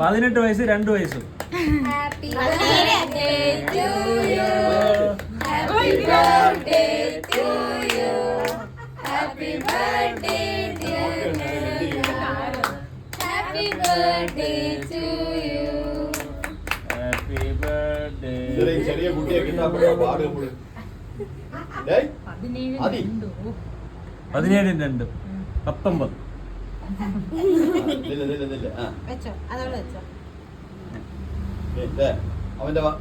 18 വയസ്സ് 2 വയസ്സും. Happy birthday to you. Happy birthday to you. Happy birthday dear Nana. Happy birthday to you. Happy birthday. ചെറിയ കുട്ടിയെ കിട്ടാൻ പാട് കൂടെ. 17 2 19.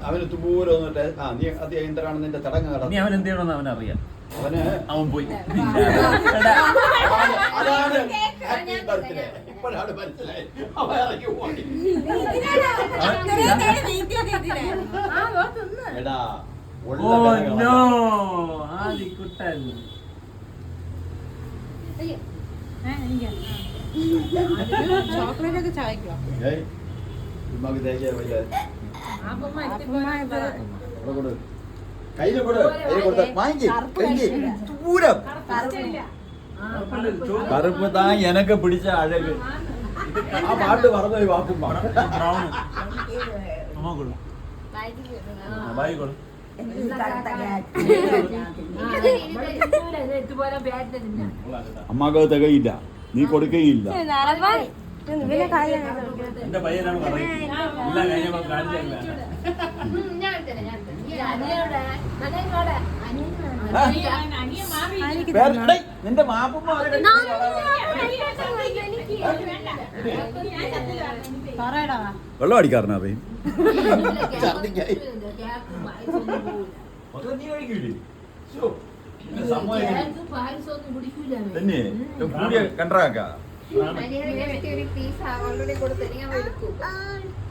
അവന് തുമ്പൂര വന്നിട്ട് നീ അത് എന്തിനാണ് നിന്റെ ചടങ്ങ് നീ നടന്നത്? അവൻ എന്ത് ചെയ്യണമെന്ന് അവനറിയാം. അവന് അവൻ പോയി. അതാണ് happy birthday. ഇപ്പോഴാണ് മനസ്സിലായി. അവൻ ഇറങ്ങി ഓടി. എടാ ഓ നോ, ആദിക്കുട്ടൻ. ചോക്ലേറ്റ് ഒക്കെ ചായക്കോ? ഉമ്മാക്ക് തേക്കാൻ പറ്റില്ല. കയ്യില് കൊടു, കയ്യില് കൊടുത്ത് വാങ്ങിക്ക്, കഴിക്ക്. ദൂരം. കറുപ്പ് താൻ എനക്ക് പിടിച്ച അഴക്. ആ പാട്ട് പറഞ്ഞു വാക്കും ബ്രൗൺ. അമ്മ കൊടു. ബായി കൊടു. അമ്മക്ക് തികയില്ല, നീ കൊടുക്കുകയില്ല. എന്റെ പയ്യനാണ് പറയും എല്ലാം കഴിഞ്ഞപ്പോ കാണിച്ചില്ല. നിന്റെ മാപ്പുമ്മ വെള്ളം അടിക്കാറിനാ അറിയും. നീ കഴിക്കൂലേ? തന്നെ കൂടിയ കണ്ടറാക്ക. ഒരു പീസ് ഓൾറെഡി കൊടുത്തു, ഞാൻ എടുക്കും.